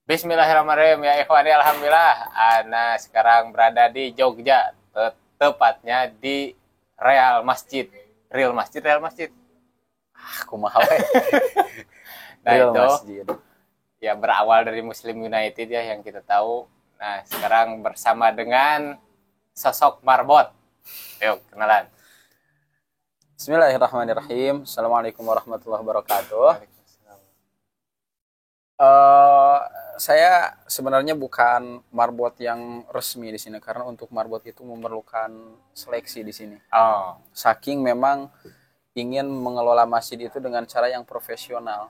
Bismillahirrahmanirrahim ya ikhwani, alhamdulillah. Ana sekarang berada di Jogja, tepatnya di Real Masjid. Real Masjid, Real Masjid. Kumaha we. Nah Real itu Masjid. ya berawal dari Muslim United ya yang kita tahu. Nah sekarang bersama dengan sosok Marbot. Yuk kenalan. Bismillahirrahmanirrahim. Assalamualaikum warahmatullahi wabarakatuh. Eh, saya sebenarnya bukan marbot yang resmi di sini karena untuk marbot itu memerlukan seleksi di sini. Oh, Saking memang ingin mengelola masjid itu dengan cara yang profesional.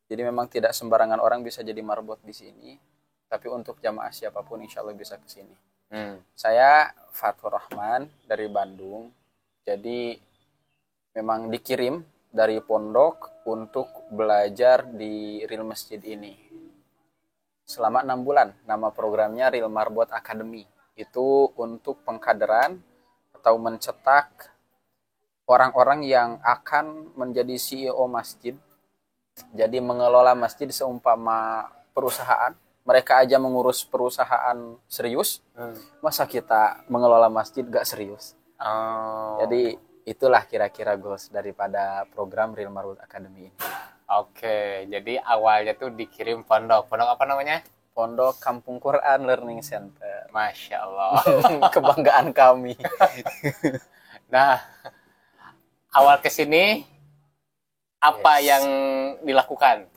Jadi memang tidak sembarangan orang bisa jadi marbot di sini. Tapi untuk jamaah siapapun insya Allah bisa ke sini. Saya Fathur Rahman dari Bandung. Jadi memang dikirim dari pondok untuk belajar di Real Masjid ini. Selama 6 bulan, nama programnya Real Marbot Academy. Itu untuk pengkaderan atau mencetak orang-orang yang akan menjadi CEO masjid. Jadi mengelola masjid seumpama perusahaan. Mereka aja mengurus perusahaan serius, masa kita mengelola masjid gak serius? Jadi itulah kira-kira goals daripada program Real Marbot Academy ini. oke. Jadi awalnya tuh dikirim pondok. Pondok apa namanya? Pondok Kampung Quran Learning Center. Masya Allah. Kebanggaan kami. Nah, awal kesini apa Yes. yang dilakukan?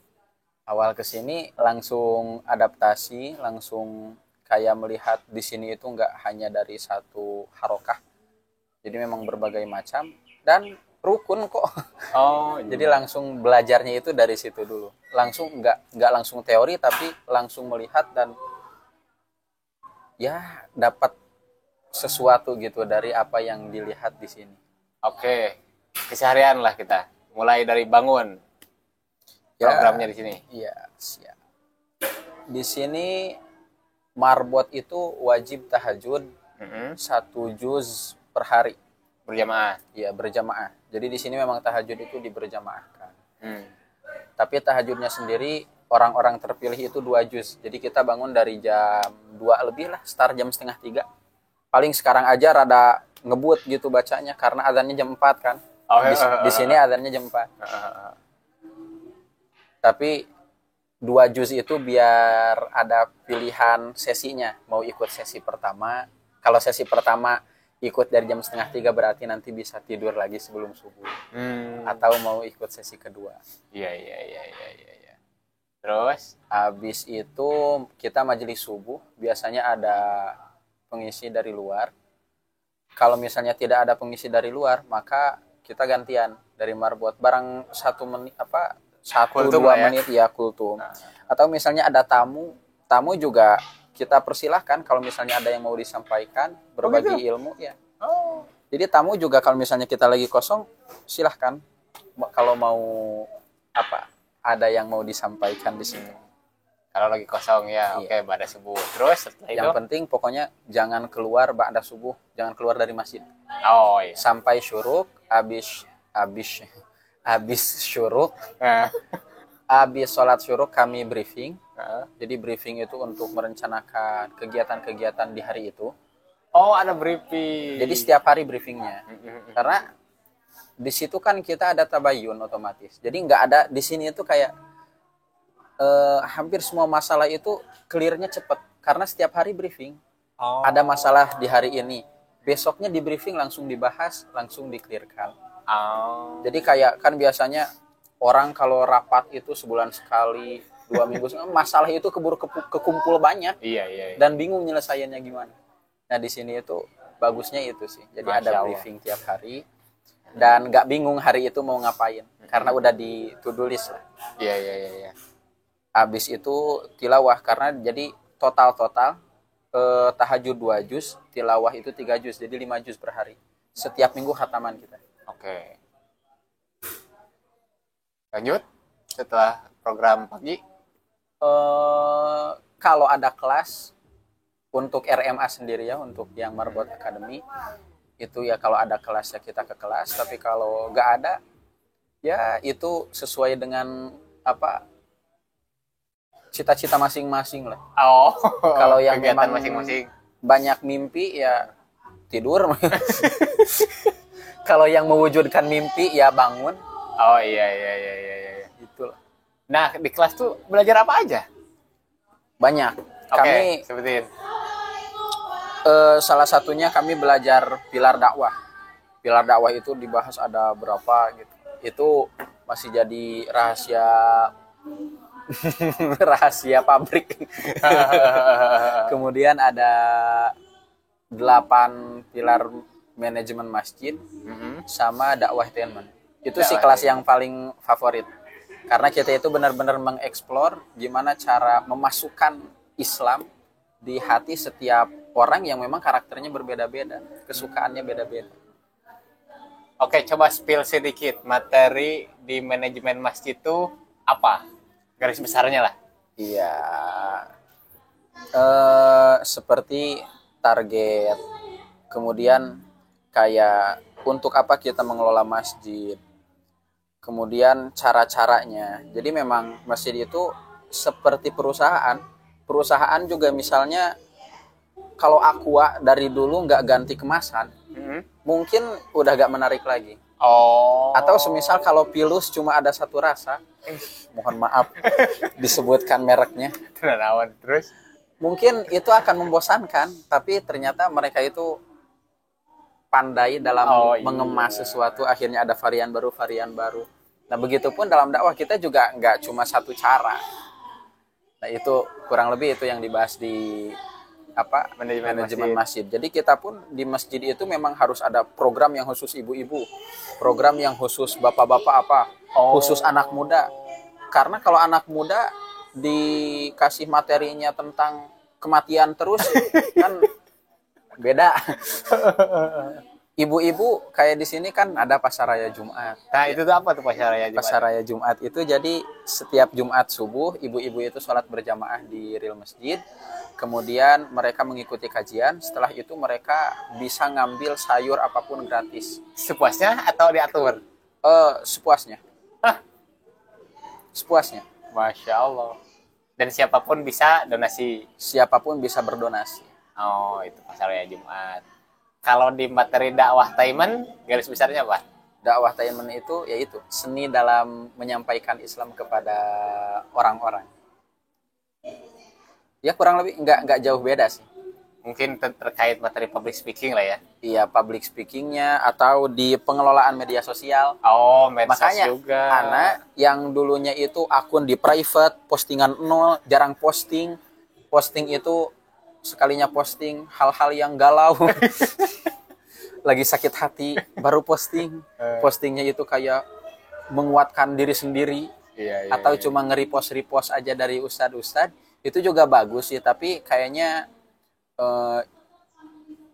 Awal kesini langsung adaptasi, langsung kayak melihat di sini itu nggak hanya dari satu harokah. Jadi memang berbagai macam dan rukun kok. Oh, Jadi langsung belajarnya itu dari situ dulu. Langsung nggak langsung teori tapi langsung melihat dan ya dapat sesuatu gitu dari apa yang dilihat di sini. oke. Keseharian lah kita. Mulai dari bangun Ya, programnya di sini. iya, siap. Di sini marbot itu wajib tahajud satu juz per hari. Berjamaah. Iya, berjamaah. Jadi di sini memang tahajud itu diberjamaahkan. Tapi tahajudnya sendiri orang-orang terpilih itu 2 juz. Jadi kita bangun dari jam 2 lebih lah, start jam setengah 3. Paling sekarang aja rada ngebut gitu bacanya karena azannya jam 4 kan. Oh, Di sini azannya jam 4. Tapi 2 juz itu biar ada pilihan sesinya. Mau ikut sesi pertama. Kalau sesi pertama ikut dari jam setengah 3 berarti nanti bisa tidur lagi sebelum subuh. Atau mau ikut sesi kedua. Iya. Terus? Habis itu kita majelis subuh. Biasanya ada pengisi dari luar. Kalau misalnya tidak ada pengisi dari luar, maka kita gantian dari marbot. Barang 1 menit apa 1-2 menit ya kultum. Atau misalnya ada tamu juga kita persilahkan kalau misalnya ada yang mau disampaikan, berbagi ilmu ya. Jadi tamu juga kalau misalnya kita lagi kosong, silahkan kalau mau ada yang mau disampaikan di sini. Kalau lagi kosong ya, oke, pada subuh. Terus setelah itu? Yang penting pokoknya jangan keluar ba'da subuh, jangan keluar dari masjid. Oh iya. Sampai syuruk, habis syuruk, habis sholat syuruk kami briefing. Jadi briefing itu untuk merencanakan kegiatan-kegiatan di hari itu. Oh, ada briefing. Jadi setiap hari briefingnya. Karena di situ kan kita ada tabayun otomatis. Jadi nggak ada di sini itu kayak hampir semua masalah itu clearnya cepat. Karena setiap hari briefing. Ada masalah di hari ini. Besoknya di briefing langsung dibahas, langsung di-clearkan. Jadi kayak kan biasanya orang kalau rapat itu sebulan sekali, 2 minggu sekali, masalah itu keburu kekumpul banyak. Iya. Dan bingung nyelesainnya gimana. Nah di sini itu bagusnya itu sih. Jadi Masya ada Allah. briefing tiap hari dan nggak bingung hari itu mau ngapain karena udah di to-do list lah. Iya. Habis itu tilawah karena jadi total tahajud 2 juz, tilawah itu 3 juz, jadi 5 juz per hari. Setiap minggu khataman kita. Oke. Lanjut setelah program pagi. Kalau ada kelas untuk RMA sendiri ya, untuk yang Marbot Academy itu ya kalau ada kelas ya kita ke kelas, tapi kalau nggak ada ya itu sesuai dengan apa cita-cita masing-masing lah. Oh, Kalau yang kegiatan memang masing-masing. banyak mimpi ya tidur. Kalau yang mewujudkan mimpi ya bangun. Oh iya. Itulah. Nah, di kelas tuh belajar apa aja? Banyak. Oke, Kami sebutin. salah satunya kami belajar pilar dakwah. Pilar dakwah itu dibahas ada berapa gitu. Itu masih jadi rahasia rahasia pabrik. Kemudian ada 8 pilar manajemen masjid sama dakwah tenement. Itu sih Dakwah kelas yang paling favorit. Karena kita itu benar-benar mengeksplor gimana cara memasukkan Islam di hati setiap orang yang memang karakternya berbeda-beda, kesukaannya beda-beda. Oke, coba spill sedikit materi di manajemen masjid itu apa? Garis besarnya lah. Iya, seperti target, kemudian kayak untuk apa kita mengelola masjid, kemudian cara-caranya. Jadi memang masjid itu seperti perusahaan. Perusahaan juga misalnya kalau Aqua dari dulu nggak ganti kemasan, mungkin udah nggak menarik lagi. Oh. Atau semisal kalau Pilus cuma ada satu rasa, mohon maaf disebutkan mereknya, Tenawan terus. mungkin itu akan membosankan, tapi ternyata mereka itu pandai dalam mengemas sesuatu, akhirnya ada varian baru. Nah, begitupun dalam dakwah kita juga nggak cuma satu cara. Nah, itu kurang lebih itu yang dibahas di manajemen masjid. Jadi kita pun di masjid itu memang harus ada program yang khusus ibu-ibu, program yang khusus bapak-bapak khusus anak muda. Karena kalau anak muda dikasih materinya tentang kematian terus kan beda. Ibu-ibu kayak di sini kan ada pasar raya Jumat. Nah, itu tuh apa tuh pasar raya Jumat? Pasar raya Jumat itu jadi setiap Jumat subuh ibu-ibu itu sholat berjamaah di real masjid. Kemudian mereka mengikuti kajian. Setelah itu mereka bisa ngambil sayur apapun gratis. Sepuasnya atau diatur? Sepuasnya. Hah? Sepuasnya. Masya Allah. Dan siapapun bisa donasi. Siapapun bisa berdonasi. Oh, itu pasar raya Jumat. Kalau di materi dakwah Taiman, garis besarnya apa? Dakwah Taiman itu yaitu seni dalam menyampaikan Islam kepada orang-orang. Ya kurang lebih nggak jauh beda sih. Mungkin terkait materi public speaking lah ya. Iya, public speakingnya atau di pengelolaan media sosial. Oh, medsos Makanya juga. anak yang dulunya itu akun di private, postingan nol, jarang posting. Posting itu sekalinya posting hal-hal yang galau. Lagi sakit hati baru posting. Postingnya itu kayak menguatkan diri sendiri. Iya, atau cuma nge-repost aja dari ustad-ustad. Itu juga bagus sih, tapi kayaknya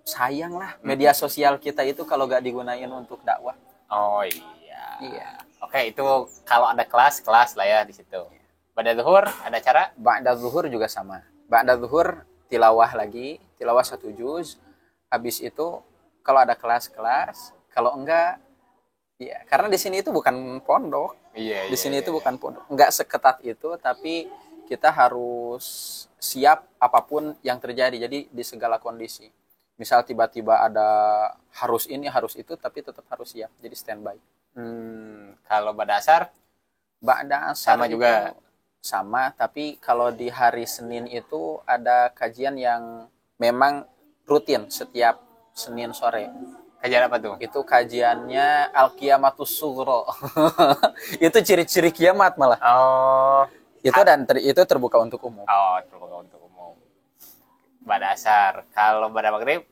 sayang lah media sosial kita itu kalau gak digunain untuk dakwah. Oh iya. Iya. Oke, itu kalau ada kelas lah ya di situ. Pada zuhur ada acara? Ba'da zuhur juga sama. Ba'da zuhur tilawah lagi, tilawah 1 juz. Habis itu kalau ada kelas, kalau enggak ya karena di sini itu bukan pondok. Iya. Di sini itu bukan pondok. Enggak seketat itu, tapi kita harus siap apapun yang terjadi. Jadi di segala kondisi. Misal tiba-tiba ada harus ini, harus itu, tapi tetap harus siap. Jadi standby. Kalau pada asar? Ba'da asar Sama juga. Sama, tapi kalau di hari Senin itu ada kajian yang memang rutin setiap Senin sore. Kajian apa tuh? Itu kajiannya Al-Qiyamatus Sughra. Itu ciri-ciri kiamat malah. Oh. Itu itu terbuka untuk umum. Oh, terbuka untuk umum. Pada asar. Kalau pada maghrib?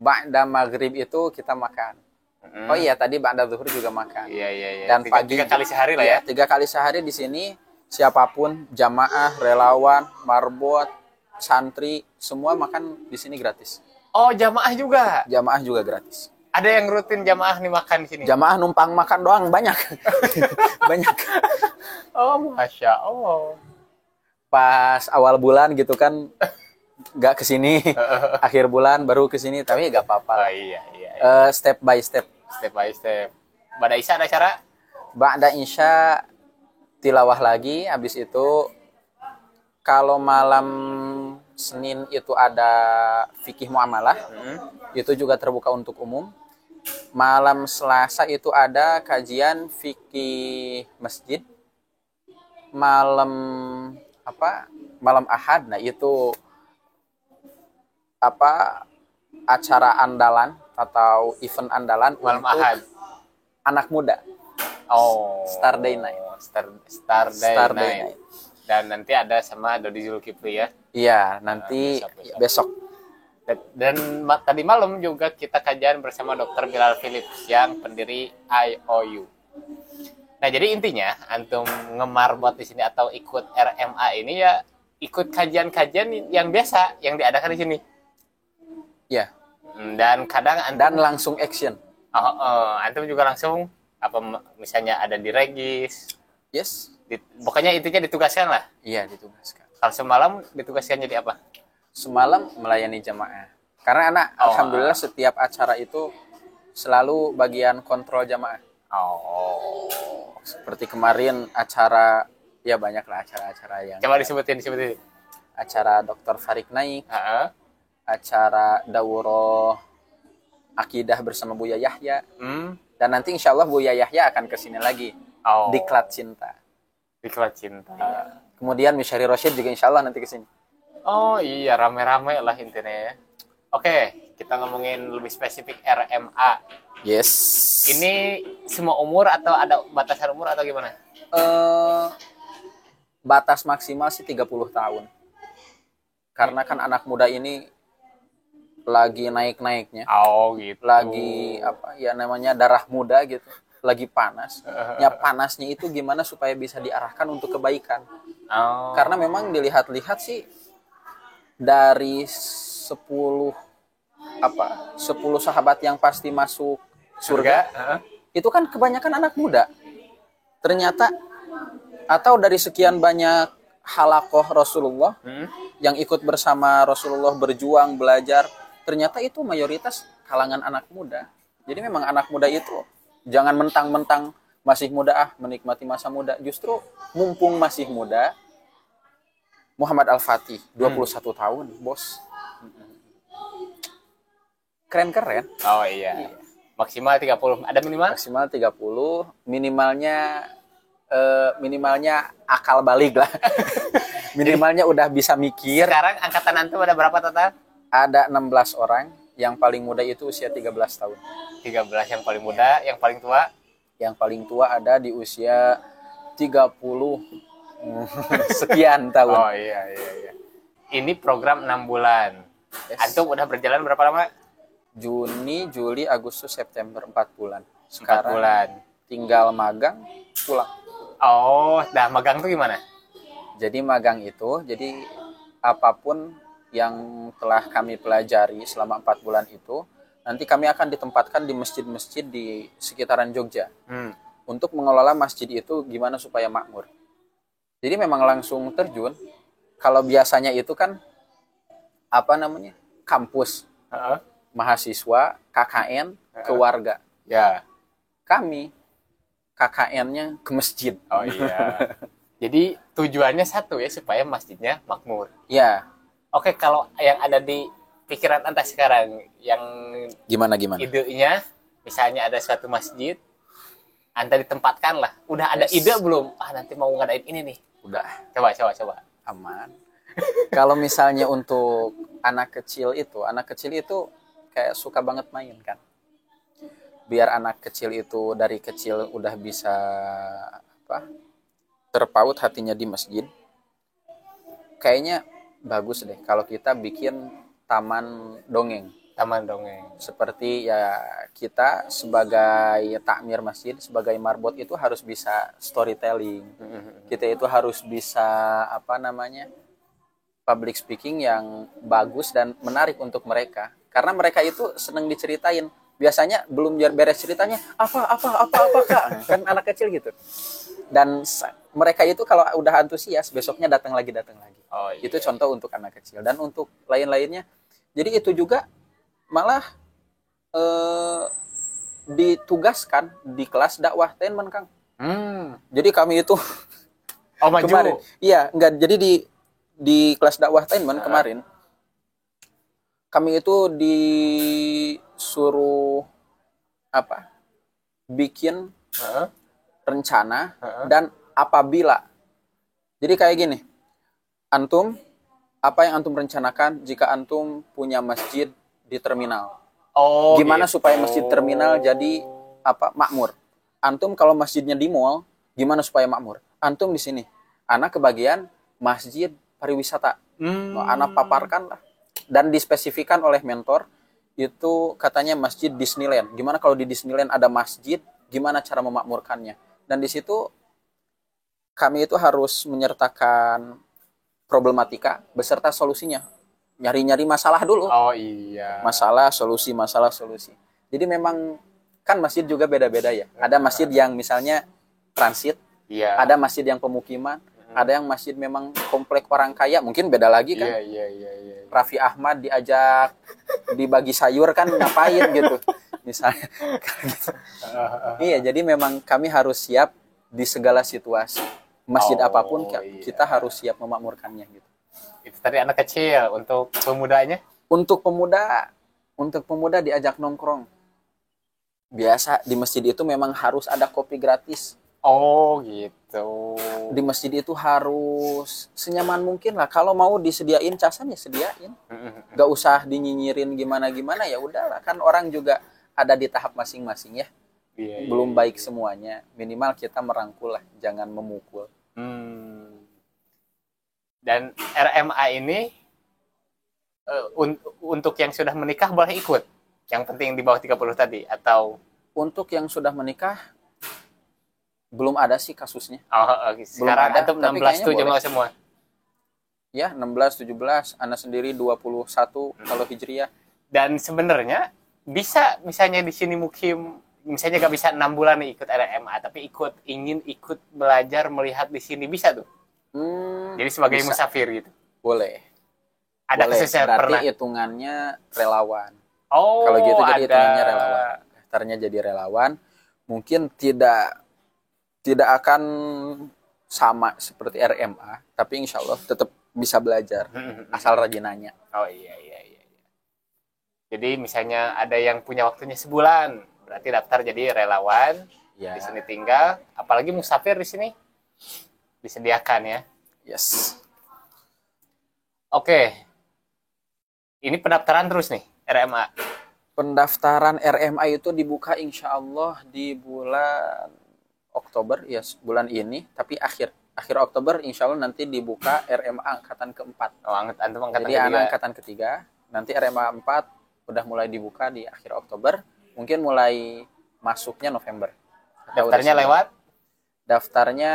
Ba'da maghrib itu kita makan. Oh iya, tadi ba'da zuhur juga makan. Iya. Dan pagi 3 kali sehari lah ya. 3 kali sehari di sini siapapun, jamaah, relawan, marbot, santri, semua makan di sini gratis. Oh, jamaah juga. Jamaah juga gratis. Ada yang rutin jamaah nih makan di sini. Jamaah numpang makan doang banyak. Banyak. Oh, Masya Allah. Pas awal bulan gitu kan nggak ke sini. Akhir bulan baru ke sini, tapi nggak apa-apa. Oh, iya. Step by step. Step by step. Pada Isya ada acara? Ba'da Isya tilawah lagi, habis itu Kalau malam Senin itu ada fikih muamalah, itu juga terbuka untuk umum. Malam Selasa itu ada kajian fikih masjid. Malam apa? Malam Ahad, nah itu apa? Acara andalan atau event andalan Malam untuk Ahad. anak muda. Oh. Star Day Night. Star Day Star Night. Day Night. Dan nanti ada sama Dodi Zulkifli ya. Iya, nanti besok. Dan tadi malam juga kita kajian bersama Dr. Bilal Philips yang pendiri IOU. Nah, jadi intinya antum ngemarbot di sini atau ikut RMA ini ya ikut kajian-kajian yang biasa yang diadakan di sini. Ya. Dan kadang antum Dan langsung action. Antum juga langsung apa misalnya ada di Regis. Yes. Pokoknya intinya ditugaskan lah. Iya, ditugaskan. Kalau semalam ditugaskan jadi apa? Semalam melayani jamaah. Karena anak alhamdulillah setiap acara itu selalu bagian kontrol jamaah. Seperti kemarin acara, ya banyaklah acara-acara yang. Coba disebutin. Acara Dr. Farid Naik. Acara Dauro Akidah bersama Buya Yahya. Dan nanti insya Allah Buya Yahya akan kesini lagi. Diklat Cinta. Diklat Cinta. Kemudian Misyari Rosyid juga insya Allah nanti kesini. Oh iya, rame-rame lah intinya ya. Oke, kita ngomongin lebih spesifik RMA. Yes. Ini semua umur atau ada batasan umur atau gimana? Batas maksimal sih 30 tahun. Karena kan anak muda ini lagi naik-naiknya. Gitu. Lagi apa ya namanya darah muda gitu. Lagi panas. Ya panasnya itu gimana supaya bisa diarahkan untuk kebaikan. Karena memang dilihat-lihat sih dari 10 sahabat yang pasti masuk surga itu kan kebanyakan anak muda. Ternyata atau dari sekian banyak halakoh Rasulullah yang ikut bersama Rasulullah berjuang belajar, ternyata itu mayoritas kalangan anak muda. Jadi memang anak muda itu jangan mentang-mentang masih muda menikmati masa muda. Justru mumpung masih muda. Muhammad Al-Fatih 21 tahun, Bos. Keren-keren. Oh iya. Maksimal 30. Ada minimal? Maksimal 30, minimalnya akal balik lah. Minimalnya udah bisa mikir. Sekarang angkatan antum ada berapa total? Ada 16 orang, yang paling muda itu usia 13 tahun. 13 yang paling muda, yang paling tua? Yang paling tua ada di usia 30 sekian tahun. Oh iya. Ini program 6 bulan. Yes. Antum udah berjalan berapa lama? Juni, Juli, Agustus, September, 4 bulan. Sekarang 4 bulan. Tinggal magang, pulang. Oh, dah magang tuh gimana? Jadi magang itu, jadi apapun yang telah kami pelajari selama 4 bulan itu, nanti kami akan ditempatkan di masjid-masjid di sekitaran Jogja. Untuk mengelola masjid itu gimana supaya makmur. Jadi memang langsung terjun. Kalau biasanya itu kan kampus, mahasiswa, KKN, ke warga. Ya. Kami KKN-nya ke masjid. Oh iya. Jadi tujuannya satu ya, supaya masjidnya makmur. Ya. Oke, kalau yang ada di pikiran Anda sekarang, yang gimana? Idenya, misalnya ada suatu masjid, Anda ditempatkan lah. Udah ada ide belum? Nanti mau ngadain ini nih. Udah. Coba. Aman. Kalau misalnya untuk anak kecil itu kayak suka banget main kan. Biar anak kecil itu dari kecil udah bisa terpaut hatinya di masjid. Kayaknya bagus deh kalau kita bikin taman dongeng. Seperti ya kita sebagai takmir masjid, sebagai marbot itu harus bisa storytelling. Kita itu harus bisa public speaking yang bagus dan menarik untuk mereka. Karena mereka itu senang diceritain. Biasanya belum beres ceritanya, apa Kak? Kan anak kecil gitu. Dan mereka itu kalau udah antusias, besoknya datang lagi. Oh, iya. Itu contoh untuk anak kecil. Dan untuk lain-lainnya, jadi itu juga malah ditugaskan di kelas dakwah teman Kang. Jadi kami itu maju. Kemarin, iya, enggak. Jadi di kelas dakwah Tainman kemarin, kami itu disuruh apa? Bikin rencana dan apabila. Jadi kayak gini, antum apa yang antum rencanakan jika antum punya masjid di terminal? Oh, Gimana gitu. supaya masjid terminal jadi makmur? Antum kalau masjidnya di mall, gimana supaya makmur? Antum di sini, anak kebagian masjid pariwisata. Anak paparkan lah. Dan dispesifikan oleh mentor, itu katanya masjid Disneyland. Gimana kalau di Disneyland ada masjid, gimana cara memakmurkannya? Dan di situ kami itu harus menyertakan problematika beserta solusinya. Nyari-nyari masalah dulu. Oh iya. Masalah, solusi. Jadi memang kan masjid juga beda-beda ya. Ada masjid yang misalnya transit, Iya. ada masjid yang pemukiman, ada yang masjid memang komplek orang kaya, mungkin beda lagi kan. Iya. Raffi Ahmad diajak dibagi sayur kan ngapain gitu. Misalnya. Iya, jadi memang kami harus siap di segala situasi. Masjid apapun kita harus siap memakmurkannya gitu. Itu tadi anak kecil. Untuk pemudanya? Untuk pemuda diajak nongkrong. Biasa di masjid itu memang harus ada kopi gratis. Oh gitu. Di masjid itu harus senyaman mungkin lah. Kalau mau disediain casan ya sediain. Gak usah dinyinyirin gimana-gimana, ya udahlah. Kan orang juga ada di tahap masing-masing ya. Iya, Belum baik semuanya. Minimal kita merangkul lah, jangan memukul. Dan RMA ini untuk yang sudah menikah boleh ikut? Yang penting di bawah 30 tadi? Atau untuk yang sudah menikah belum ada sih kasusnya. Sekarang ada, antum 16 tuh jemaah semua? Ya, 16, 17. Ana sendiri 21 kalau Hijriah. Dan sebenarnya bisa misalnya di sini mukim, misalnya gak bisa 6 bulan nih ikut RMA, tapi ingin ikut belajar melihat di sini, bisa tuh? Jadi sebagai bisa. Musafir gitu? Boleh. Ada kasusnya berarti pernah? Hitungannya relawan. Oh, kalau gitu jadi hitungannya relawan. Daftarnya jadi relawan. Mungkin tidak akan sama seperti RMA, tapi insya Allah tetap bisa belajar asal rajin nanya. Oh iya. Jadi misalnya ada yang punya waktunya sebulan, berarti daftar jadi relawan, di sini tinggal, apalagi musafir di sini disediakan ya. Yes. Oke. Ini pendaftaran terus nih RMA. Pendaftaran RMA itu dibuka insya Allah di bulan Oktober, ya bulan ini, tapi akhir Oktober insya Allah nanti dibuka RMA angkatan keempat. Jadi anak angkatan ketiga, nanti RMA 4 udah mulai dibuka di akhir Oktober, mungkin mulai masuknya November. Daftarnya lewat? Daftarnya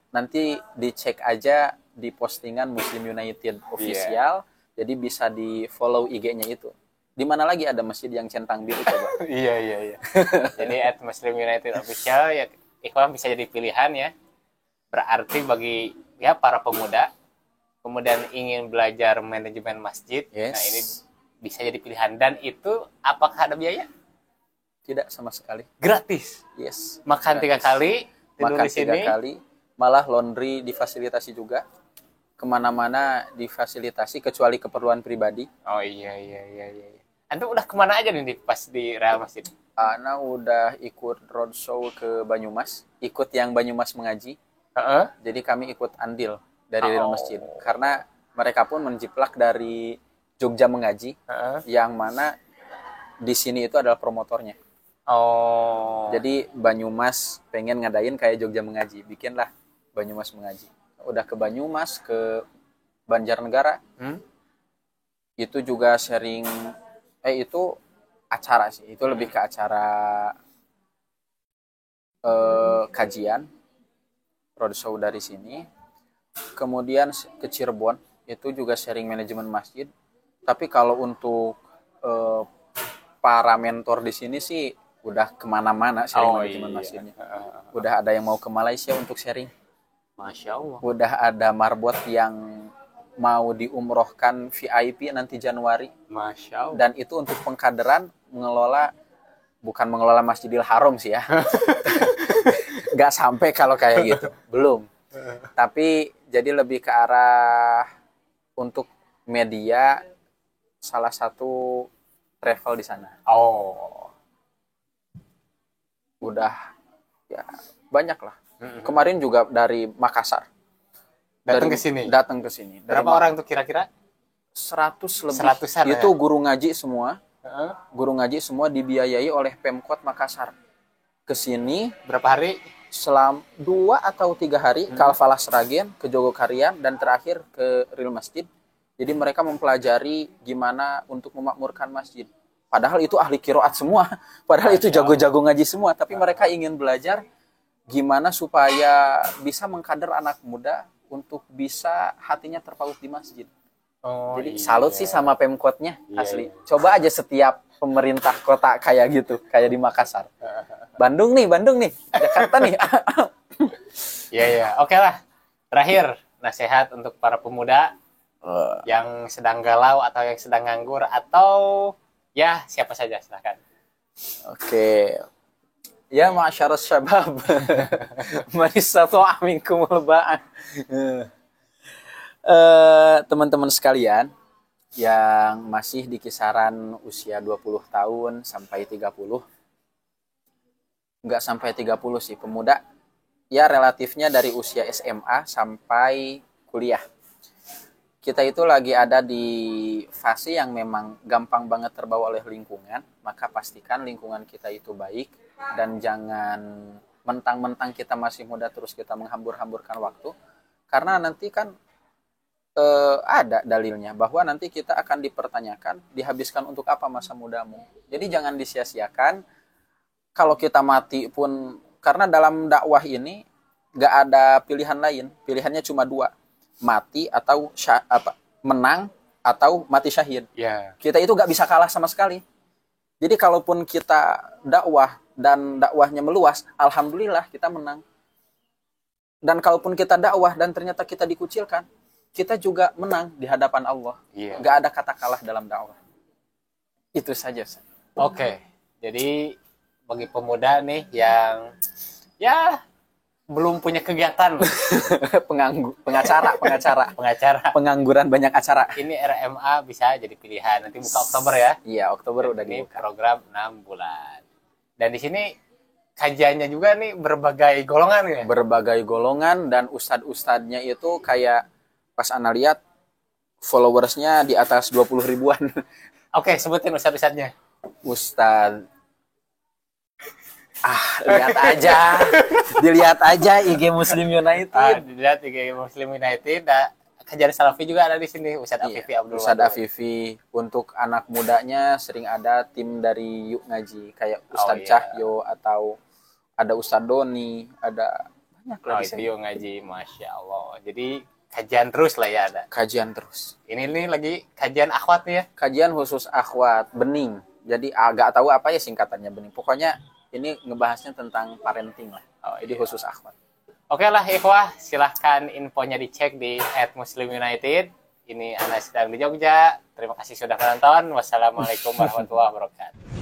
nanti dicek aja di postingan Muslim United official, jadi bisa di follow IG-nya itu. Di mana lagi ada masjid yang centang biru coba? Iya. Jadi @Muslim United official ya, ikhwan bisa jadi pilihan ya. Berarti bagi ya para pemuda kemudian ingin belajar manajemen masjid, nah ini bisa jadi pilihan. Dan itu apakah ada biaya? Tidak sama sekali. Gratis? Yes. Makan gratis. 3 kali, tidur di sini. 3 kali, malah laundry difasilitasi juga. Kemana-mana difasilitasi kecuali keperluan pribadi. Oh iya. Antum udah kemana aja nih pas di Real Masjid? Ana udah ikut roadshow ke Banyumas, ikut yang Banyumas mengaji. Jadi kami ikut andil dari Real Masjid. Karena mereka pun menjiplak dari Jogja mengaji, yang mana di sini itu adalah promotornya. Jadi Banyumas pengen ngadain kayak Jogja mengaji, bikinlah Banyumas mengaji. Udah ke Banyumas, ke Banjarnegara, itu juga sharing, itu acara sih, itu lebih ke acara kajian, roadshow dari sini. Kemudian ke Cirebon, itu juga sharing manajemen masjid. Tapi kalau untuk para mentor di sini sih udah kemana-mana sharing manajemen masjidnya. Udah ada yang mau ke Malaysia untuk sharing. Masya Allah. Udah ada marbot yang mau diumrohkan VIP nanti Januari. Masya Allah. Dan itu untuk pengkaderan bukan mengelola Masjidil Haram sih ya. Gak sampai kalau kayak gitu. Belum. Tapi jadi lebih ke arah untuk media salah satu travel di sana. Oh. Udah ya banyak lah. Kemarin juga dari Makassar. Datang ke sini. Datang ke sini. Berapa orang tuh kira-kira? 100 lebih. 100-an Itu ya? guru ngaji semua. Heeh. Guru ngaji semua dibiayai oleh Pemkot Makassar. Ke sini Berapa hari? selama 2 atau 3 hari ke Al-Falah Sragen, ke Jogokarian, dan terakhir ke Real Masjid. Jadi mereka mempelajari gimana untuk memakmurkan masjid. Padahal itu ahli kiroat semua. Padahal itu jago-jago ngaji semua. Tapi mereka ingin belajar gimana supaya bisa mengkader anak muda untuk bisa hatinya terpaut di masjid. Oh, Jadi iya. salut sih sama Pemkotnya, Iya, asli. iya. Coba aja setiap pemerintah kota kayak gitu, kayak di Makassar. Bandung nih, Jakarta nih. Iya, iya. Oke lah. Terakhir, nasihat untuk para pemuda yang sedang galau atau yang sedang nganggur atau ya siapa saja, silakan. Oke. Ya masyarakat syabab. Manisatu aminkumul ba'an. Teman-teman sekalian yang masih di kisaran usia 20 tahun sampai 30. Enggak sampai 30 sih, pemuda. Ya relatifnya dari usia SMA sampai kuliah. Kita itu lagi ada di fase yang memang gampang banget terbawa oleh lingkungan, maka pastikan lingkungan kita itu baik dan jangan mentang-mentang kita masih muda terus kita menghambur-hamburkan waktu, karena nanti kan ada dalilnya bahwa nanti kita akan dipertanyakan, dihabiskan untuk apa masa mudamu. Jadi jangan disia-siakan. Kalau kita mati pun, karena dalam dakwah ini gak ada pilihan lain, pilihannya cuma 2, mati atau menang atau mati syahid. Ya. Kita itu gak bisa kalah sama sekali. Jadi kalaupun kita dakwah dan dakwahnya meluas, alhamdulillah kita menang. Dan kalaupun kita dakwah dan ternyata kita dikucilkan, kita juga menang di hadapan Allah. Iya. Gak ada kata kalah dalam dakwah. Itu saja. Oke. Jadi bagi pemuda nih yang ya belum punya kegiatan, pengacara, pengangguran banyak acara. ini RMA bisa jadi pilihan. Nanti buka Oktober ya. Iya, Oktober udah Ini dibuka. program 6 bulan. Dan di sini kajiannya juga nih berbagai golongan ya. Berbagai golongan dan ustad-ustadnya itu kayak pas Ana lihat followersnya di atas 20 ribuan. Oke, sebutin ustad-ustadnya. Ustad. Dilihat aja IG Muslim United. Dilihat IG Muslim United. Kajian Salafi juga ada di sini. Ustadz Afifi Abdul Ustadz Wadud. Afifi. Untuk anak mudanya sering ada tim dari Yuk Ngaji kayak Ustadz iya. Cahyo atau ada Ustadz Doni, ada banyak Oh, lah di itu sini. Yuk Ngaji, Masya Allah. Jadi kajian terus lah ya ada. Kajian terus. Ini nih lagi kajian akhwat nih ya. Kajian khusus akhwat bening. Jadi agak tahu apa ya singkatannya bening. Pokoknya ini ngebahasnya tentang parenting lah. Oh, Jadi iya. khusus akhwat. Oke lah ikhwah, silahkan infonya dicek di @muslimunited. Ini Ana sedang di Jogja. Terima kasih sudah menonton. Wassalamualaikum warahmatullahi wabarakatuh.